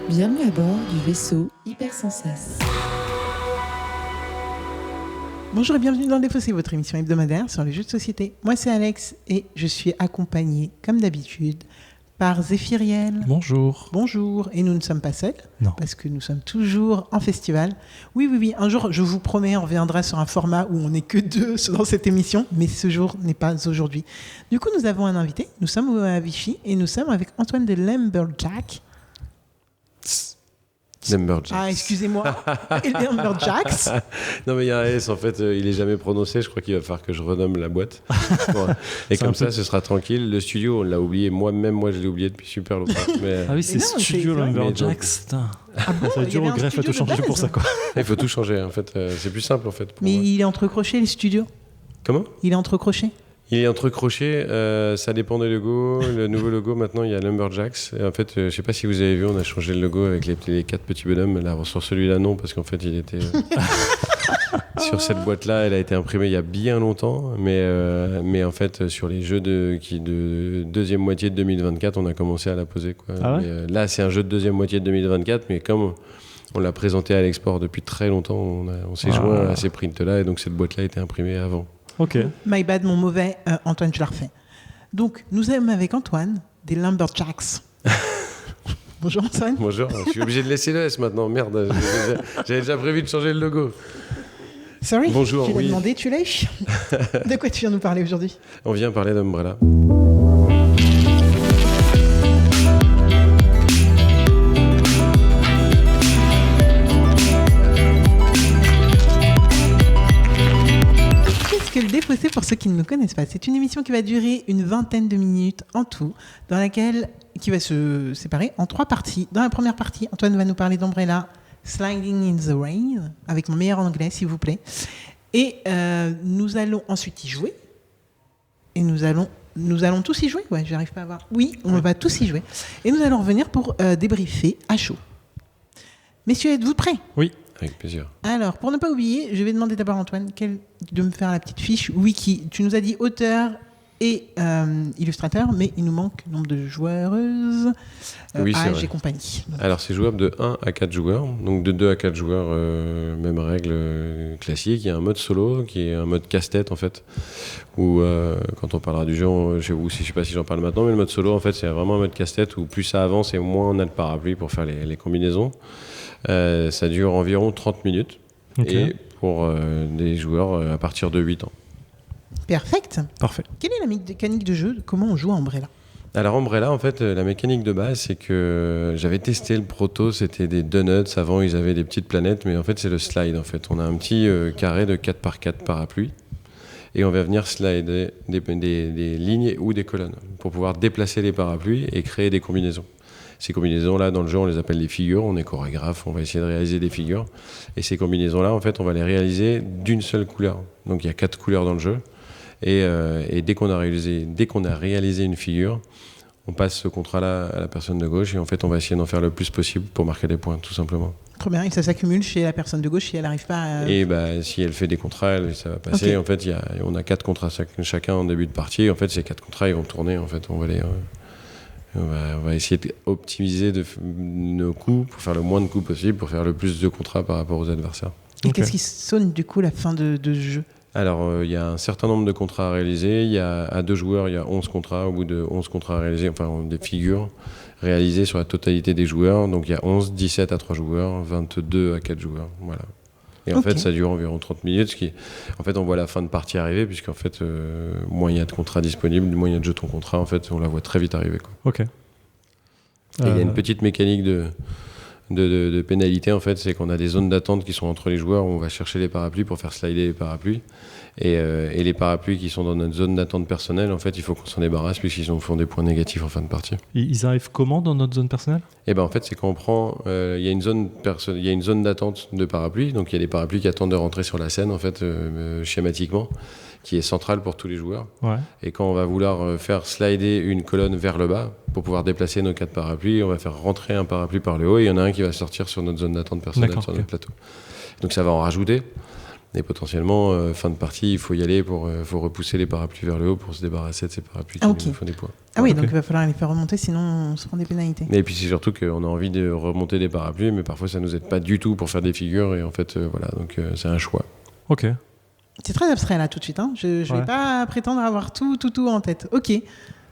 Bienvenue à bord du vaisseau Hypersensas. Bonjour et bienvenue dans Le Défaussé, votre émission hebdomadaire sur les jeux de société. Moi c'est Alex et je suis accompagné, comme d'habitude, par Zéphiriel. Bonjour. Bonjour. Et nous ne sommes pas seuls, Non. parce que nous sommes toujours en festival. Oui, un jour, je vous promets, on reviendra sur un format où on n'est que deux dans cette émission, mais ce jour n'est pas aujourd'hui. Du coup, nous avons un invité, nous sommes à Vichy et nous sommes avec Antoine de Lumberjack. Lumberjacks. Ah, excusez-moi, et Lumberjacks. Non, mais il y a un S, en fait, il est jamais prononcé. Je crois qu'il va falloir que je renomme la boîte. Bon. Et comme ça, ce sera tranquille. Le studio, on l'a oublié. Moi, je l'ai oublié depuis super longtemps. Mais... Ah oui, c'est non, Studio c'est vrai. Lumberjacks. Putain. Ah bon, Ça va être dur au greffe à tout changer pour ça, quoi. il faut tout changer, en fait. C'est plus simple, en fait. Pour Mais moi. il est entrecroché, les studios. Comment ? Il est entrecroché. Il est entrecroché. Ça dépend des logos. Le nouveau logo, maintenant, il y a Lumberjacks. Et en fait, je sais pas si vous avez vu, on a changé le logo avec les 4 petits bonhommes. Là, sur celui-là, non, parce qu'en fait, il était... Sur cette boîte-là, elle a été imprimée il y a bien longtemps, mais en fait, sur les jeux de deuxième moitié de 2024, on a commencé à la poser, quoi. Ah ouais Mais, là, c'est un jeu de deuxième moitié de 2024, mais comme on l'a présenté à l'export depuis très longtemps, on s'est joint à ces prints-là, et donc cette boîte-là a été imprimée avant. Ok. My bad, mon mauvais. Antoine, je la refais. Donc, nous sommes avec Antoine des Lumberjacks. Bonjour Antoine. Bonjour, je suis obligé de laisser le S maintenant, merde, j'avais déjà prévu de changer le logo. Sorry. Bonjour, Tu l'as oui. demandé, tu l'as eu. De quoi tu viens nous parler aujourd'hui? On vient parler d'Umbrella. Qu'est-ce que le Défaussé pour ceux qui ne nous connaissent pas? C'est une émission qui va durer une vingtaine de minutes en tout, qui va se séparer en 3 parties. Dans la première partie, Antoine va nous parler d'Umbrella, Sliding in the Rain, avec mon meilleur anglais, s'il vous plaît. Et nous allons ensuite y jouer. Et nous allons tous y jouer. Ouais, j'arrive pas à voir. Oui, on va tous y jouer. Et nous allons revenir pour débriefer à chaud. Messieurs, êtes-vous prêts? Oui. Avec plaisir. Alors, pour ne pas oublier, je vais demander d'abord à Antoine de me faire la petite fiche wiki. Tu nous as dit auteur et illustrateur, mais il nous manque nombre de joueuses, Oui, c'est âge vrai. et compagnie. Alors c'est jouable de 1 à 4 joueurs, donc de 2 à 4 joueurs, même règle classique. Il y a un mode solo qui est un mode casse-tête en fait, où quand on parlera du jeu, je sais pas si j'en parle maintenant, mais le mode solo en fait c'est vraiment un mode casse-tête où plus ça avance et moins on a de parapluie pour faire les combinaisons. Ça dure environ 30 minutes Ok. et pour des joueurs à partir de 8 ans. Perfect. Parfait. Quelle est la mécanique de jeu? Comment on joue à Umbrella? Alors Umbrella, en fait, la mécanique de base, c'est que j'avais testé le proto, c'était des donuts. Avant, ils avaient des petites planètes, mais en fait, c'est le slide. En fait, on a un petit carré de 4x4 parapluie, et on va venir slider des lignes ou des colonnes pour pouvoir déplacer les parapluies et créer des combinaisons. Ces combinaisons-là, dans le jeu, on les appelle des figures. On est chorégraphe, on va essayer de réaliser des figures. Et ces combinaisons-là, en fait, on va les réaliser d'une seule couleur. Donc, il y a 4 couleurs dans le jeu. Et dès qu'on a réalisé une figure, on passe ce contrat-là à la personne de gauche et en fait on va essayer d'en faire le plus possible pour marquer des points, tout simplement. Trop bien. Et ça s'accumule chez la personne de gauche si elle n'arrive pas à... Et si elle fait des contrats, ça va passer. Ok. En fait, on a 4 contrats chacun en début de partie. En fait, ces 4 contrats ils vont tourner. En fait, on va essayer d'optimiser nos coûts pour faire le moins de coûts possible, pour faire le plus de contrats par rapport aux adversaires. Et Ok. qu'est-ce qui sonne du coup la fin de ce jeu? Alors, il y a un certain nombre de contrats à réaliser. À 2 joueurs, il y a 11 contrats. Au bout de 11 contrats à réaliser, enfin des figures réalisées sur la totalité des joueurs. Donc, il y a 11, 17 à 3 joueurs, 22 à 4 joueurs. Voilà. Et en Ok. fait, ça dure environ 30 minutes. En fait, on voit la fin de partie arriver, puisqu'en fait, moins il y a de contrats disponibles, moins il y a de jetons contrats. En fait, on la voit très vite arriver, quoi. Ok. Et il y a une petite mécanique de pénalité, en fait, c'est qu'on a des zones d'attente qui sont entre les joueurs où on va chercher les parapluies pour faire slider les parapluies. Et les parapluies qui sont dans notre zone d'attente personnelle, en fait, il faut qu'on s'en débarrasse puisqu'ils font des points négatifs en fin de partie. Ils arrivent comment dans notre zone personnelle? Et ben en fait, c'est quand on prend, il y a une zone d'attente de parapluies, donc il y a des parapluies qui attendent de rentrer sur la scène, en fait, schématiquement, qui est centrale pour tous les joueurs. Ouais. Et quand on va vouloir faire slider une colonne vers le bas pour pouvoir déplacer nos 4 parapluies, on va faire rentrer un parapluie par le haut et il y en a un qui va sortir sur notre zone d'attente personnelle, D'accord, sur ok. notre plateau. Donc ça va en rajouter. Et potentiellement, fin de partie, il faut y aller, faut repousser les parapluies vers le haut pour se débarrasser de ces parapluies qui nous font des poids. Ah oui, Ok. donc il va falloir les faire remonter, sinon on se prend des pénalités. Et puis c'est surtout qu'on a envie de remonter des parapluies, mais parfois ça nous aide pas du tout pour faire des figures, et en fait, voilà, donc c'est un choix. Ok. C'est très abstrait là tout de suite. Hein. Je ne vais Ouais. pas prétendre avoir tout en tête. Ok,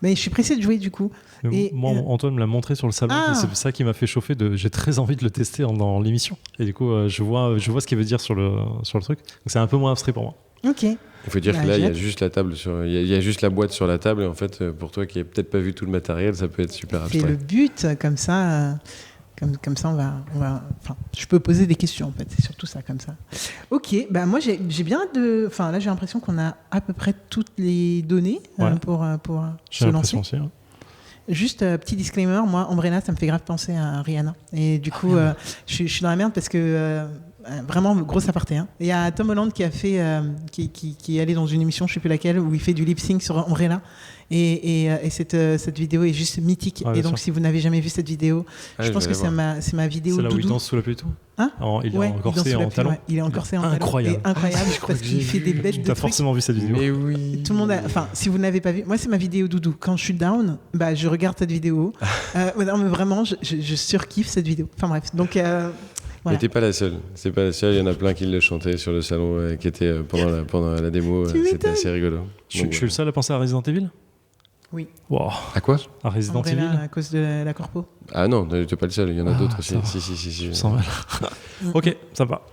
mais je suis pressée de jouer du coup. Et, Moi, Antoine me l'a montré sur le salon. Ah. Et c'est ça qui m'a fait chauffer. J'ai très envie de le tester dans l'émission. Et du coup, je vois ce qu'il veut dire sur le truc. Donc c'est un peu moins abstrait pour moi. Ok. Il faut dire Bah, que là, il y j'ai a juste la table, il y a juste la boîte sur la table, et en fait, pour toi qui n'as peut-être pas vu tout le matériel, ça peut être super C'est abstrait. le but, comme ça. Comme ça, on va. Enfin, je peux poser des questions en fait. C'est surtout ça, comme ça. Ok. Bah moi, j'ai bien de. Enfin, là, j'ai l'impression qu'on a à peu près toutes les données Ouais. pour J'ai se l'impression lancer. aussi. Hein. Juste petit disclaimer, moi, Umbrella, ça me fait grave penser à Rihanna. Et du coup, je suis dans la merde parce que vraiment grosse aparté. Hein. Il y a Tom Holland qui a fait, qui est allé dans une émission, je sais plus laquelle, où il fait du lip sync sur Umbrella. Et cette vidéo est juste mythique. Ah, et bien donc, sûr. si vous n'avez jamais vu cette vidéo, Ah, je pense vais que la voir. c'est ma vidéo C'est là où il doudou. danse sous la pluie et tout. Hein Il est Ouais, en il corset danse et sous la en pluie, talons. ouais. Il est en corset et en talons. Incroyable. Et incroyable Je crois parce que qu'il j'ai fait des vu. bêtes de T'as trucs. forcément vu cette vidéo. Mais oui. Tout le monde enfin, si vous n'avez pas vu, moi c'est ma vidéo doudou. Quand je suis down, bah je regarde cette vidéo. Non mais vraiment, je surkiffe cette vidéo. Enfin bref, donc Mais voilà. t'es pas la seule. C'est pas la seule. Il y en a plein qui le chantaient sur le salon, qui étaient pendant la démo. Tu C'était m'étonnes. assez rigolo. Je Donc, suis le seul à penser à Resident Evil. Oui. Wow. À quoi? À Resident Umbrella, Evil. à cause de la corpo. Ah non, t'es pas le seul. Il y en a Ah, d'autres aussi. ça va. Si. Je sens mal. Ok, ça va.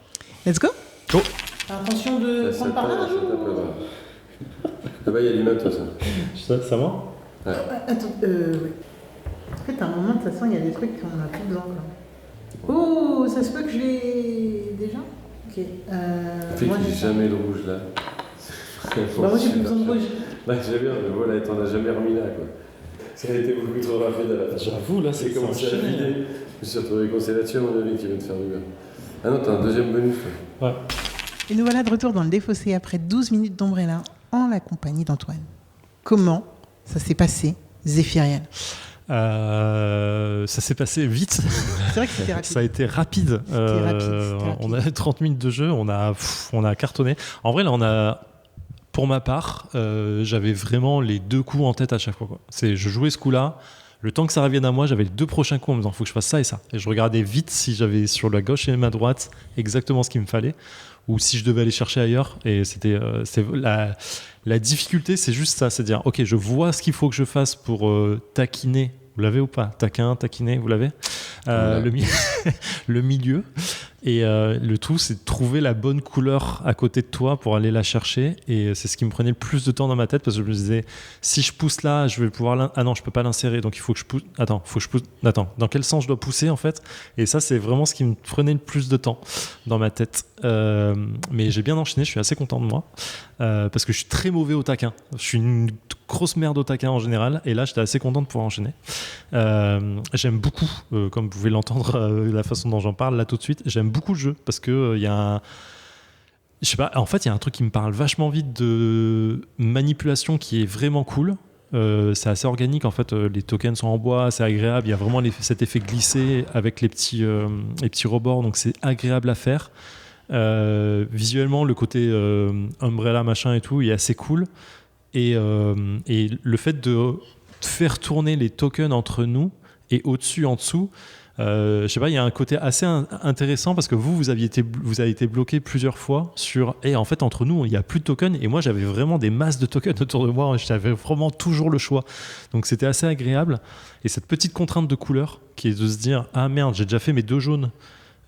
Let's go. Go. Attention de prendre par là. Là-bas, il y a du matos. Hein. Ça va. Attends, oui. En fait, à un moment, de toute façon, il y a des trucs qu'on a plus besoin. Oh, ça se peut que je l'ai déjà. Ok. Moi, j'ai jamais de rouge là. Bah, moi, j'ai plus besoin de rouge. Là, j'ai bien, mais voilà, t'en as jamais remis là, quoi. Ça a été beaucoup trop rapide à la fin. J'avoue, là, C'est commencé à vider. Je me suis retrouvé coincé là-dessus, à mon avis, qui va te faire du bien. Ah non, t'as un deuxième bonus, toi. Ouais. Et nous voilà de retour dans le défaussé après 12 minutes d'Umbrella en la compagnie d'Antoine. Comment ça s'est passé, Zéphiriel? Ça s'est passé vite. C'est vrai que c'était rapide. Ça a été rapide. rapide. On a 30 minutes de jeu, on a cartonné. En vrai, là, pour ma part, j'avais vraiment les deux coups en tête à chaque fois. Quoi. Je jouais ce coup-là. Le temps que ça revienne à moi, j'avais les deux prochains coups en me disant faut que je fasse ça et ça. Et je regardais vite si j'avais sur la gauche et ma droite exactement ce qu'il me fallait ou si je devais aller chercher ailleurs. Et c'était la difficulté, c'est juste ça, c'est dire ok, je vois ce qu'il faut que je fasse pour taquiner. Vous l'avez ou pas? Taquiner, vous l'avez? Le milieu. Et le tout, c'est de trouver la bonne couleur à côté de toi pour aller la chercher. Et c'est ce qui me prenait le plus de temps dans ma tête parce que je me disais, si je pousse là, je vais pouvoir... Ah non, je peux pas l'insérer, donc il faut que je pousse... Attends, dans quel sens je dois pousser en fait? Et ça, c'est vraiment ce qui me prenait le plus de temps dans ma tête. Mais j'ai bien enchaîné, je suis assez content de moi. Parce que je suis très mauvais au taquin. Je suis une grosse merde au taquin en général. Et là, j'étais assez content de pouvoir enchaîner. J'aime beaucoup, comme vous pouvez l'entendre, la façon dont j'en parle là tout de suite, j'aime beaucoup le jeu parce que y a un... Je sais pas, en fait, il y a un truc qui me parle vachement vite de manipulation qui est vraiment cool. C'est assez organique en fait, les tokens sont en bois, c'est agréable, il y a vraiment cet effet glissé avec les petits rebords, donc c'est agréable à faire. Visuellement, le côté umbrella machin et tout, il est assez cool. Et le fait de faire tourner les tokens entre nous et au-dessus, en dessous, je sais pas, il y a un côté assez intéressant parce que vous avez été bloqué plusieurs fois sur en fait entre nous il n'y a plus de tokens et moi j'avais vraiment des masses de tokens autour de moi et j'avais vraiment toujours le choix, donc c'était assez agréable. Et cette petite contrainte de couleur qui est de se dire ah merde, j'ai déjà fait mes deux jaunes,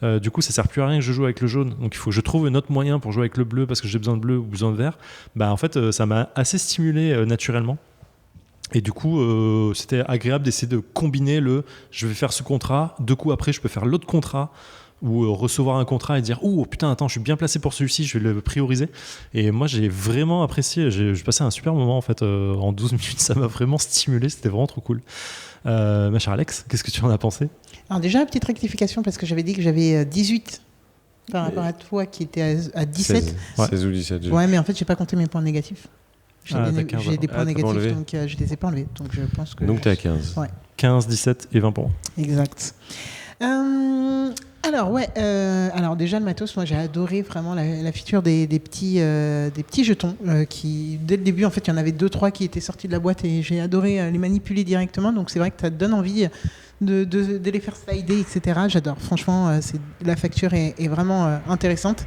du coup ça sert plus à rien que je joue avec le jaune, donc il faut que je trouve un autre moyen pour jouer avec le bleu parce que j'ai besoin de bleu ou besoin de vert. Bah en fait ça m'a assez stimulé naturellement. Et du coup, c'était agréable d'essayer de combiner je vais faire ce contrat, 2 coups après, je peux faire l'autre contrat, ou recevoir un contrat et dire oh putain, attends, je suis bien placé pour celui-ci, je vais le prioriser. Et moi, j'ai vraiment apprécié, j'ai passé un super moment en fait, en 12 minutes, ça m'a vraiment stimulé, c'était vraiment trop cool. Ma chère Alex, qu'est-ce que tu en as pensé? Alors, déjà, petite rectification parce que j'avais dit que j'avais 18 par rapport à toi qui était à 17. 16, Ouais. 16 ou 17. Ouais, mais en fait, j'ai pas compté mes points négatifs. J'ai des points Ah, t'as pas négatifs, enlevé. donc je les ai pas enlevés. Donc je pense que. Donc t'es à 15. Ouais. 15, 17 et 20 pour moi. Exact. Alors ouais, alors déjà le matos, moi j'ai adoré vraiment la feature des petits jetons qui dès le début en fait il y en avait 2-3 qui étaient sortis de la boîte et j'ai adoré les manipuler directement, donc c'est vrai que ça te donne envie de les faire slider, etc. J'adore, franchement la facture est vraiment intéressante.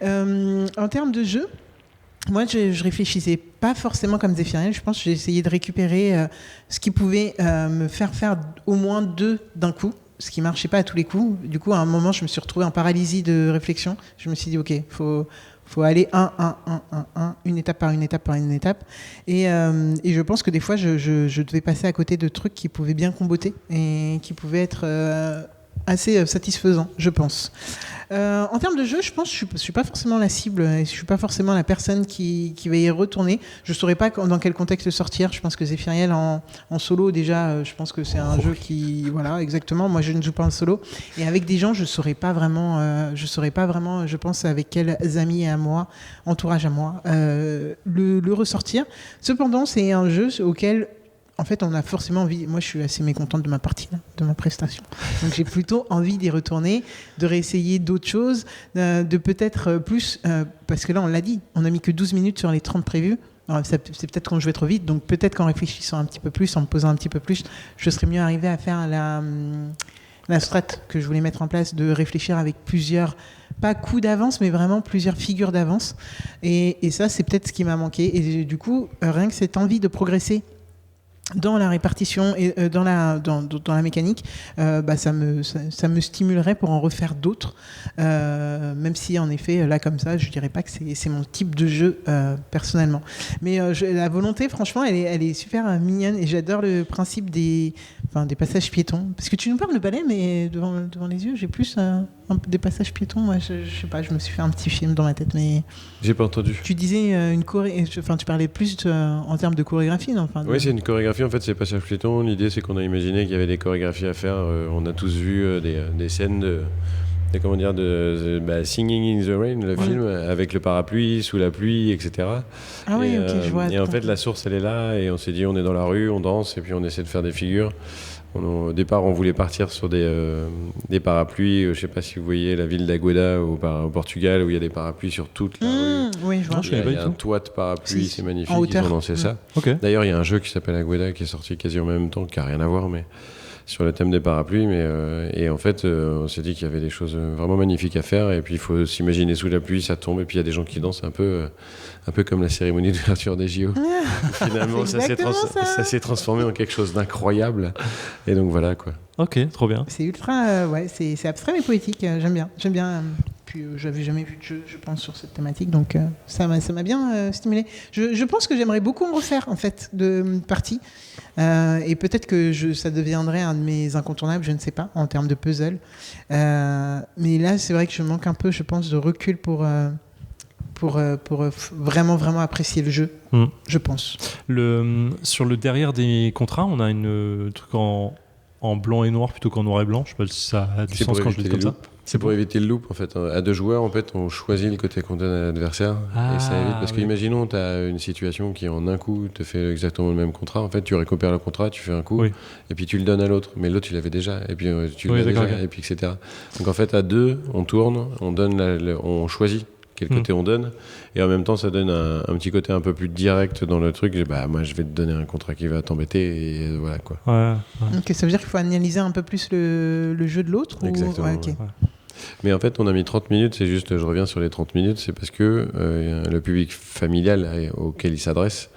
En termes de jeu, moi, je réfléchissais pas forcément comme Zéphiriel. Je pense que j'ai essayé de récupérer ce qui pouvait me faire au moins 2 d'un coup, ce qui marchait pas à tous les coups. Du coup, à un moment, je me suis retrouvée en paralysie de réflexion. Je me suis dit, OK, faut aller une étape par une étape. Et je pense que des fois, je devais passer à côté de trucs qui pouvaient bien comboter et qui pouvaient être assez satisfaisants, je pense. En termes de jeu, je pense que je suis pas forcément la cible et je suis pas forcément la personne qui va y retourner. Je saurais pas dans quel contexte sortir. Je pense que Zéphiriel en solo déjà, je pense que c'est un jeu qui, voilà, exactement. Moi, je ne joue pas en solo et avec des gens, je saurais pas vraiment. Je pense avec quels amis à moi, entourage à moi, le ressortir. Cependant, c'est un jeu auquel en fait, on a forcément envie. Moi, je suis assez mécontente de ma partie, là, de ma prestation. Donc, j'ai plutôt envie d'y retourner, de réessayer d'autres choses, de peut-être plus. Parce que là, on l'a dit, on n'a mis que 12 minutes sur les 30 prévues. Alors, c'est peut-être qu'on jouait trop vite. Donc, peut-être qu'en réfléchissant un petit peu plus, en me posant un petit peu plus, je serais mieux arrivé à faire la strat que je voulais mettre en place, de réfléchir avec plusieurs, pas coups d'avance, mais vraiment plusieurs figures d'avance. Et ça, c'est peut-être ce qui m'a manqué. Et du coup, rien que cette envie de progresser dans la répartition et dans la mécanique, ça me stimulerait pour en refaire d'autres, même si en effet là comme ça je dirais pas que c'est mon type de jeu personnellement, mais la volonté franchement elle est super mignonne et j'adore le principe des passages piétons, parce que tu nous parles de balai mais devant les yeux j'ai plus des passages piétons. Moi je sais pas, je me suis fait un petit film dans ma tête, mais j'ai pas entendu. Tu disais tu parlais plus en termes de chorégraphie, non? Oui, c'est une chorégraphie. En fait, c'est passage piéton. L'idée, c'est qu'on a imaginé qu'il y avait des chorégraphies à faire. On a tous vu des scènes de Singing in the Rain, le film, avec le parapluie, sous la pluie, etc. Ah oui, ok, je vois. Et en fait, la source, elle est là. Et on s'est dit, on est dans la rue, on danse, et puis on essaie de faire des figures. Au départ, on voulait partir sur des parapluies. Je ne sais pas si vous voyez la ville d'Agueda au Portugal, où il y a des parapluies sur toute la rue. Oui, je vois. Il y a un toit de parapluie, c'est magnifique. Ils ont lancé ça. Okay. D'ailleurs, il y a un jeu qui s'appelle Agueda qui est sorti quasi en même temps, qui n'a rien à voir, mais sur le thème des parapluies. Et en fait, on s'est dit qu'il y avait des choses vraiment magnifiques à faire. Et puis, il faut s'imaginer sous la pluie, ça tombe. Et puis, il y a des gens qui dansent un peu comme la cérémonie d'ouverture des JO. Finalement, ça s'est transformé en quelque chose d'incroyable. Et donc, voilà, quoi. Ok, trop bien. C'est ultra... c'est abstrait mais poétique. J'aime bien. Puis, j'avais jamais vu de jeu, je pense, sur cette thématique. Donc, ça m'a bien stimulé. Je pense que j'aimerais beaucoup en refaire, en fait, de parties. Et peut-être que ça deviendrait un de mes incontournables, je ne sais pas, en termes de puzzle. Mais là, c'est vrai que je manque un peu, je pense, de recul pour vraiment, vraiment apprécier le jeu, je pense. Sur le derrière des contrats, on a un truc en blanc et noir plutôt qu'en noir et blanc. Je sais pas si ça a du sens quand je le dis comme ça. C'est pour éviter le loop, en fait. À 2 joueurs, en fait, on choisit le côté qu'on donne à l'adversaire. Et ça évite. Parce qu'imaginons, tu as une situation qui, en un coup, te fait exactement le même contrat. En fait, tu récupères le contrat, tu fais un coup, et puis tu le donnes à l'autre. Mais l'autre, il l'avait déjà. Et puis tu l'as déjà, et puis etc. Donc, en fait, à 2, on tourne, on choisit quel côté on donne. Et en même temps, ça donne un petit côté un peu plus direct dans le truc. Moi, je vais te donner un contrat qui va t'embêter. Et voilà, quoi. Ok, ça veut dire qu'il faut analyser un peu plus le jeu de l'autre. Exactement. Mais en fait, on a mis 30 minutes, c'est juste, je reviens sur les 30 minutes, c'est parce que le public familial auquel il s'adresse,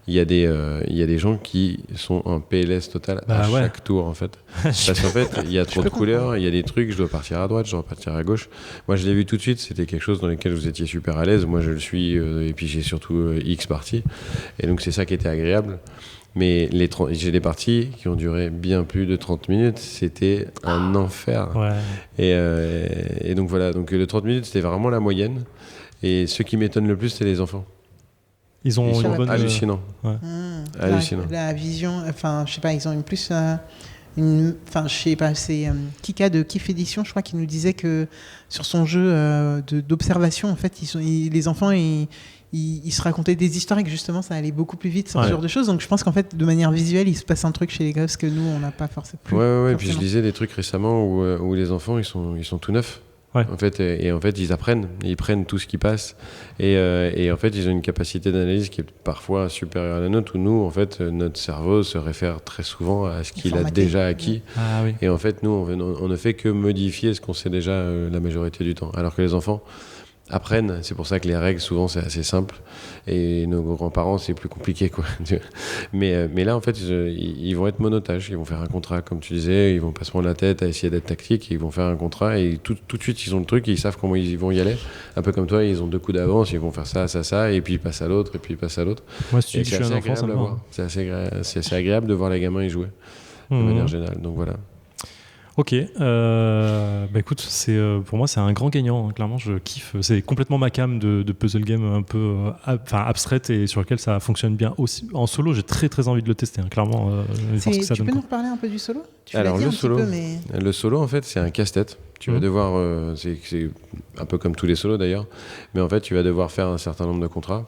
il y a des gens qui sont en PLS total chaque tour, en fait. Parce qu'en fait, il y a trop de couleurs, il y a des trucs, je dois partir à droite, je dois partir à gauche. Moi, je l'ai vu tout de suite, c'était quelque chose dans lequel vous étiez super à l'aise. Moi, je le suis, et puis j'ai surtout X parties. Et donc, c'est ça qui était agréable. Mais j'ai des parties qui ont duré bien plus de 30 minutes. C'était un enfer. Et donc voilà. Donc le 30 minutes, c'était vraiment la moyenne. Et ce qui m'étonne le plus, c'est les enfants. Ils ont une bonne... Hallucinant. Hallucinant. La vision... Enfin, je sais pas, ils ont une plus... je sais pas, c'est Kika de Kiff Edition, je crois, qui nous disait que sur son jeu d'observation, en fait, les enfants... ils se racontaient des histoires et que justement ça allait beaucoup plus vite sur Ouais. ce genre de choses. Donc je pense qu'en fait, de manière visuelle, il se passe un truc chez les gosses que nous, on n'a pas forcément. Ouais. Puis je lisais des trucs récemment où les enfants, ils sont tout neufs. Ouais. En fait, et en fait, ils apprennent, ils prennent tout ce qui passe. Et en fait, ils ont une capacité d'analyse qui est parfois supérieure à la nôtre, où nous, en fait, notre cerveau se réfère très souvent à ce qu'il a Formaté. déjà acquis. Ah oui. Et en fait, nous, on ne fait que modifier ce qu'on sait déjà la majorité du temps. Alors que les enfants apprennent, c'est pour ça que les règles, souvent, c'est assez simple. Et nos grands-parents, c'est plus compliqué, quoi. Mais là, en fait, ils vont être monotaches. Ils vont faire un contrat, comme tu disais. Ils vont pas se prendre la tête à essayer d'être tactiques. Ils vont faire un contrat et tout de suite, ils ont le truc. Ils savent comment ils vont y aller. Un peu comme toi, ils ont 2 coups d'avance. Ils vont faire ça. Et puis ils passent à l'autre. Et puis ils passent à l'autre. Moi, si tu Et dis que c'est je suis assez un enfant, ça agréable me à va. voir. C'est assez agréable de voir les gamins y jouer, de Mhm. manière générale. Donc voilà. Ok, bah écoute, pour moi c'est un grand gagnant, hein. Clairement je kiffe, c'est complètement ma cam de puzzle game un peu abstraite et sur lequel ça fonctionne bien aussi. En solo j'ai très très envie de le tester, hein. Clairement, voir ce que ça Tu donne, peux quoi. nous reparler un peu du solo? Tu Alors, l'as dit le un petit solo. peu, mais... Le solo, en fait, c'est un casse-tête. Tu vas devoir, c'est un peu comme tous les solos d'ailleurs, mais en fait, tu vas devoir faire un certain nombre de contrats.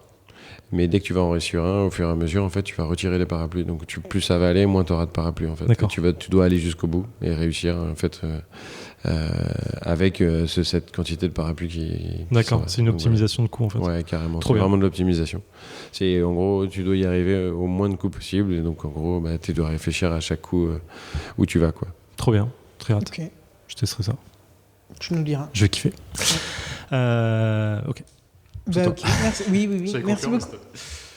Mais dès que tu vas en réussir un, au fur et à mesure, en fait, tu vas retirer les parapluies. Donc, plus ça va aller, moins tu auras de parapluies. En fait. D'accord. Tu dois aller jusqu'au bout et réussir, en fait, avec cette quantité de parapluies qui D'accord, sont- c'est une donc, optimisation de coût en fait. Ouais, carrément. Trop C'est bien. vraiment de l'optimisation. C'est en gros, tu dois y arriver au moins de coups possible. Et donc, en gros, tu dois réfléchir à chaque coup où tu vas, quoi. Trop bien, très hâte. Ok, Je testerai ça. tu nous le diras. Je vais kiffer. Ok. Bah, toi. ok, merci. Oui. Merci beaucoup.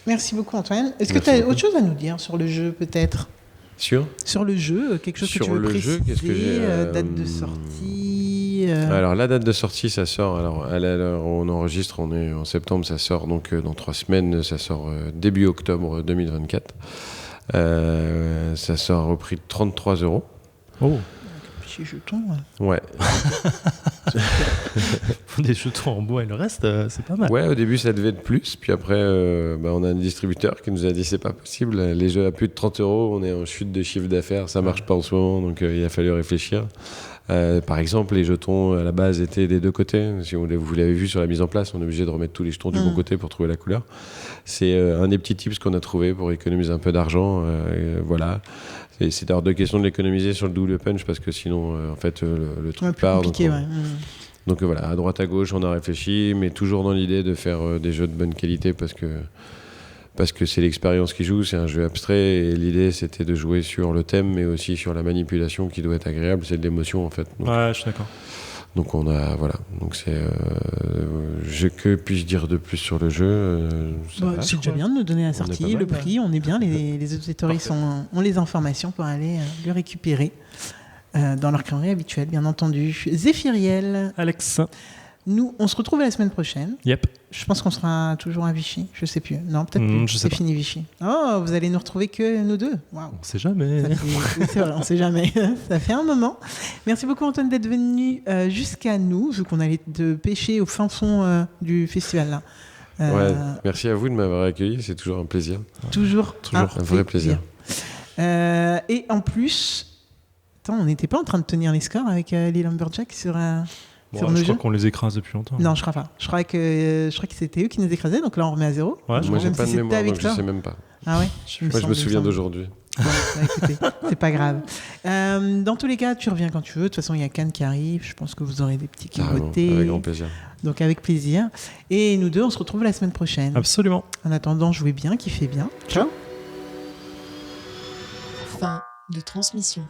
Merci beaucoup, Antoine. Est-ce que tu Merci as beaucoup. autre chose à nous dire sur le jeu, peut-être? Sûr. Sur le jeu, quelque chose que Sur tu veux le préciser, jeu, qu'est-ce que j'ai, date de sortie Alors la date de sortie, ça sort. Alors à l'heure où on enregistre, on est en septembre, ça sort donc dans 3 semaines, ça sort début octobre 2024. Ça sort au prix de 33 €. Oh, Petit jeton. Ouais. des jetons en bois et le reste, c'est pas mal. Ouais, au début ça devait être plus, puis après on a un distributeur qui nous a dit c'est pas possible, les jeux à plus de 30 €, on est en chute de chiffre d'affaires, ça marche pas en ce moment, donc il a fallu réfléchir. Par exemple, les jetons à la base étaient des 2 côtés. Si vous l'avez vu sur la mise en place, on est obligé de remettre tous les jetons du bon côté pour trouver la couleur. C'est un des petits tips qu'on a trouvé pour économiser un peu d'argent. Voilà. C'est hors de question de l'économiser sur le double punch parce que sinon, en fait, le truc Plus part. compliqué, donc, ouais. donc voilà, à droite à gauche, on a réfléchi, mais toujours dans l'idée de faire des jeux de bonne qualité parce que c'est l'expérience qui joue, c'est un jeu abstrait et l'idée c'était de jouer sur le thème mais aussi sur la manipulation qui doit être agréable, c'est de l'émotion en fait. Donc, Ouais, je suis d'accord. donc on a voilà, donc c'est que puis-je dire de plus sur le jeu ça Bon, va, c'est je déjà crois. bien de nous donner la On est sortie, pas mal, le prix, on est bien, les auditeurs ont les informations pour aller le récupérer dans leur crèmerie habituelle, bien entendu. Zéphiriel, Alex. nous, on se retrouve la semaine prochaine. Yep. Je pense qu'on sera toujours à Vichy, je sais plus. Non, peut-être plus, Je sais c'est pas. fini Vichy. Oh, vous allez nous retrouver que nous deux. Waouh. On sait jamais. Ça fait- oui, c'est vrai, on sait jamais. Ça fait un moment. Merci beaucoup Antoine d'être venu jusqu'à nous, vu qu'on allait te pêcher au fin fond du festival là. Ouais, merci à vous de m'avoir accueilli, c'est toujours un plaisir. Toujours un vrai plaisir. Et en plus, attends, on n'était pas en train de tenir les scores avec les Lumberjacks sur Bon, nos je crois jeux. qu'on les écrase depuis longtemps. Non, je crois pas. Je crois que c'était eux qui nous écrasaient, donc là on remet à 0. Ouais, Moi j'ai même pas si de c'était mémoire avec donc je toi. sais même pas. Ah ouais. Moi je me souviens d'aujourd'hui. Bon, bah, écoutez, c'est pas grave. Dans tous les cas, tu reviens quand tu veux. De toute façon, il y a Cannes qui arrive. Je pense que vous aurez des petits Carrément, nouveautés. avec grand plaisir. Donc avec plaisir. Et nous deux, on se retrouve la semaine prochaine. Absolument. En attendant, jouez bien, kiffez bien. Ciao. Fin de transmission.